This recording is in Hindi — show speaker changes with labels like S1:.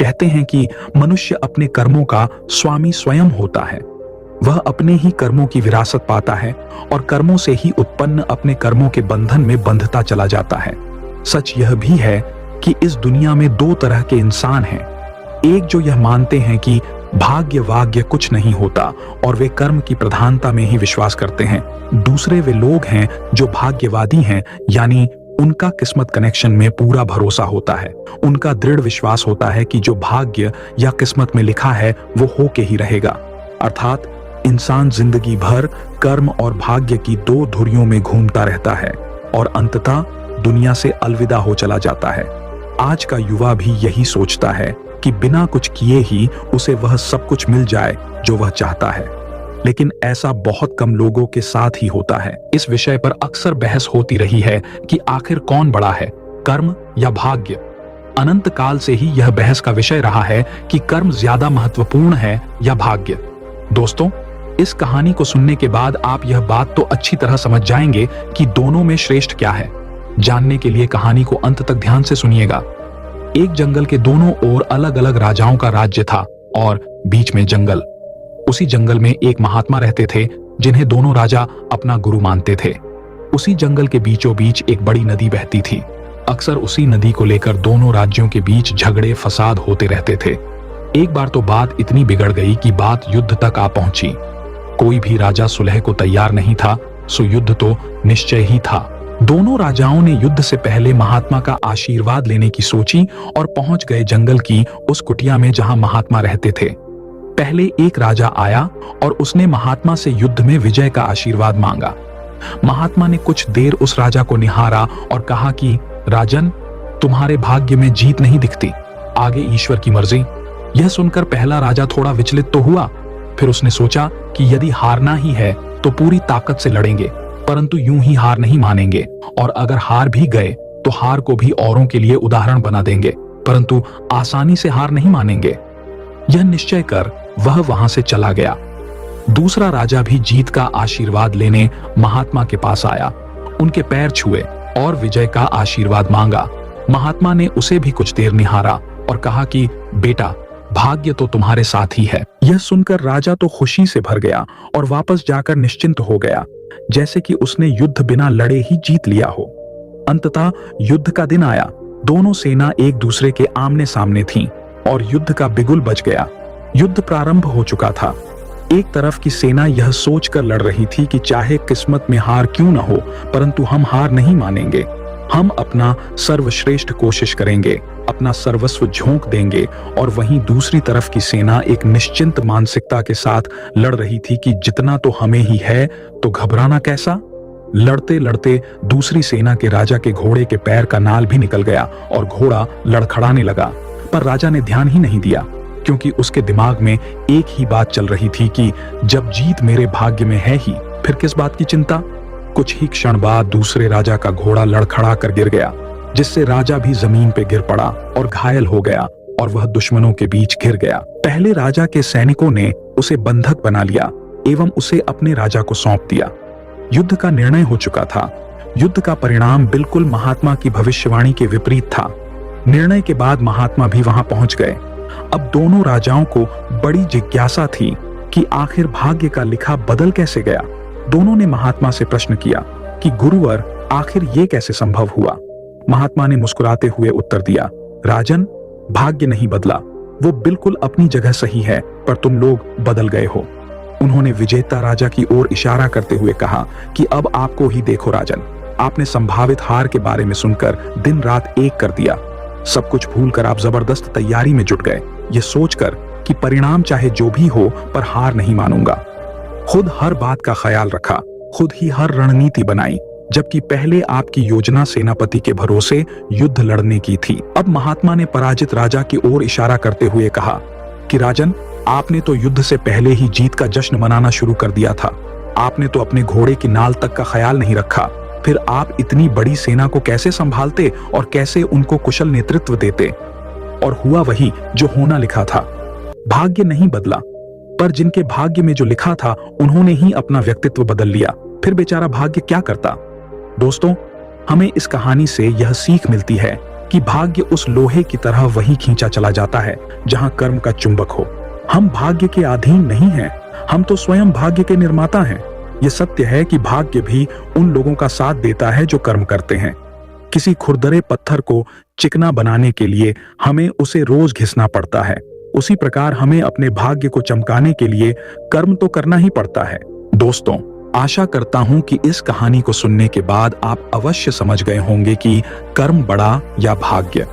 S1: कहते हैं कि मनुष्य अपने कर्मों का स्वामी स्वयं होता है। वह अपने ही कर्मों की विरासत पाता है और कर्मों से ही उत्पन्न अपने कर्मों के बंधन में बंधता चला जाता है। सच यह भी है कि इस दुनिया में दो तरह के इंसान हैं। एक जो यह मानते हैं कि भाग्य वाग्य कुछ नहीं होता और वे कर्म की प्रधानता में ही विश्वास करते हैं। दूसरे वे लोग हैं जो भाग्यवादी हैं, यानी उनका किस्मत कनेक्शन में पूरा भरोसा होता है। उनका दृढ़ विश्वास होता है कि जो भाग्य या किस्मत में लिखा है वो होके ही रहेगा। अर्थात इंसान जिंदगी भर कर्म और भाग्य की दो धुरियों में घूमता रहता है और अंततः दुनिया से अलविदा हो चला जाता है। आज का युवा भी यही सोचता है कि बिना कुछ किए ही उसे वह सब कुछ मिल जाए जो वह चाहता है, लेकिन ऐसा बहुत कम लोगों के साथ ही होता है। इस विषय पर अक्सर बहस होती रही है कि आखिर कौन बड़ा है, कर्म या भाग्य। अनंत काल से ही यह बहस का विषय रहा है कि कर्म ज्यादा महत्वपूर्ण है या भाग्य। दोस्तों, इस कहानी को सुनने के बाद आप यह बात तो अच्छी तरह समझ जाएंगे कि दोनों में श्रेष्ठ क्या है। जानने के लिए कहानी को अंत तक ध्यान से सुनिएगा। एक जंगल के दोनों ओर अलग अलग राजाओं का राज्य था और बीच में जंगल। उसी जंगल में एक महात्मा रहते थे जिन्हें दोनों राजा अपना गुरु मानते थे। उसी जंगल के बीचों बीच एक बड़ी नदी बहती थी। अक्सर उसी नदी को लेकर दोनों राज्यों के बीच झगड़े फसाद होते रहते थे। एक बार तो बात इतनी बिगड़ गई कि बात युद्ध तक आ पहुंची। कोई भी राजा सुलह को तैयार नहीं था, सो युद्ध तो निश्चय ही था। दोनों राजाओं ने युद्ध से पहले महात्मा का आशीर्वाद लेने की सोची और पहुंच गए जंगल की उस कुटिया में जहां महात्मा रहते थे। पहले एक राजा आया और उसने महात्मा से युद्ध में विजय का आशीर्वाद मांगा। महात्मा ने कुछ देर उस राजा को निहारा और कहा कि राजन, तुम्हारे भाग्य में जीत नहीं दिखती, आगे ईश्वर की मर्जी। यह सुनकर पहला राजा थोड़ा विचलित तो हुआ, फिर उसने सोचा कि यदि हारना ही है तो पूरी ताकत से लड़ेंगे, परंतु यूं ही हार नहीं मानेंगे, और अगर हार भी गए तो हार को भी औरों के लिए उदाहरण बना देंगे, परंतु आसानी से हार नहीं मानेंगे। यह निश्चय कर वह वहां से चला गया। दूसरा राजा भी जीत का आशीर्वाद लेने महात्मा के पास आया, उनके पैर छुए और विजय का आशीर्वाद मांगा। महात्मा ने उसे भी कुछ देर निहारा और कहा कि बेटा, भाग्य तो तुम्हारे साथ ही है। यह सुनकर राजा तो खुशी से भर गया और वापस जाकर निश्चिंत हो गया, जैसे कि उसने युद्ध बिना लड़े ही जीत लिया हो। अंततः युद्ध का दिन आया। दोनों सेना एक दूसरे के आमने सामने थीं और युद्ध का बिगुल बज गया। युद्ध प्रारंभ हो चुका था। एक तरफ की सेना यह सोचकर लड़ रही थी कि चाहे किस्मत में हार क्यों न हो, परंतु हम हार नहीं मानेंगे। हम अपना सर्वश्रेष्ठ कोशिश करेंगे, अपना सर्वस्व झोंक देंगे। और वहीं दूसरी तरफ की सेना एक निश्चिंत मानसिकता के साथ लड़ रही थी कि जितना तो हमें ही है तो घबराना कैसा। लड़ते लड़ते दूसरी सेना के राजा के घोड़े के पैर का नाल भी निकल गया और घोड़ा लड़खड़ाने लगा। पर राजा ने ध्यान ही नहीं दिया, क्योंकि उसके दिमाग में एक ही बात चल रही थी कि जब जीत मेरे भाग्य में है ही, फिर किस बात की चिंता। कुछ ही क्षण बाद दूसरे राजा का घोड़ा लड़खड़ा कर गिर गया, जिससे राजा भी जमीन पे गिर पड़ा और घायल हो गया और वह दुश्मनों के बीच घिर गया। पहले राजा के सैनिकों ने उसे बंधक बना लिया एवं उसे अपने राजा को सौंप दिया। युद्ध का निर्णय हो चुका था। युद्ध का परिणाम बिल्कुल महात्मा की भविष्यवाणी के विपरीत था। निर्णय के बाद महात्मा भी वहां पहुंच गए। अब दोनों राजाओं को बड़ी जिज्ञासा थी कि आखिर भाग्य का लिखा बदल कैसे गया। दोनों ने महात्मा से प्रश्न किया कि गुरुवर, आखिर ये कैसे संभव हुआ। महात्मा ने मुस्कुराते हुए उत्तर दिया, राजन, भाग्य नहीं बदला, वो बिल्कुल अपनी जगह सही है, पर तुम लोग बदल गए हो। उन्होंने विजेता राजा की ओर इशारा करते हुए कहा कि अब आपको ही देखो राजन, आपने संभावित हार के बारे में सुनकर दिन रात एक कर दिया। सब कुछ भूलकर आप जबरदस्त तैयारी में जुट गए, ये सोचकर कि परिणाम चाहे जो भी हो पर हार नहीं मानूंगा। खुद हर बात का ख्याल रखा, खुद ही हर रणनीति बनाई, जबकि पहले आपकी योजना सेनापति के भरोसे युद्ध लड़ने की थी। अब महात्मा ने पराजित राजा की ओर इशारा करते हुए कहा कि राजन, आपने तो युद्ध से पहले ही जीत का जश्न मनाना शुरू कर दिया था। आपने तो अपने घोड़े की नाल तक का ख्याल नहीं रखा। फिर आप इतनी बड़ी सेना को कैसे संभालते और कैसे उनको कुशल नेतृत्व देते। और हुआ वही जो होना लिखा था। भाग्य नहीं बदला, पर जिनके भाग्य में जो लिखा था उन्होंने ही अपना व्यक्तित्व बदल लिया। फिर बेचारा भाग्य क्या करता। दोस्तों, हमें इस कहानी से यह सीख मिलती है कि भाग्य उस लोहे की तरह वहीं खींचा चला जाता है जहां कर्म का चुंबक हो। हम भाग्य के अधीन नहीं हैं, हम तो स्वयं भाग्य के निर्माता हैं। ये सत्य है कि भाग्य भी उन लोगों का साथ देता है जो कर्म करते हैं। किसी खुरदरे पत्थर को चिकना बनाने के लिए हमें उसे रोज घिसना पड़ता है। उसी प्रकार हमें अपने भाग्य को चमकाने के लिए कर्म तो करना ही पड़ता है। दोस्तों, आशा करता हूं कि इस कहानी को सुनने के बाद आप अवश्य समझ गए होंगे कि कर्म बड़ा या भाग्य।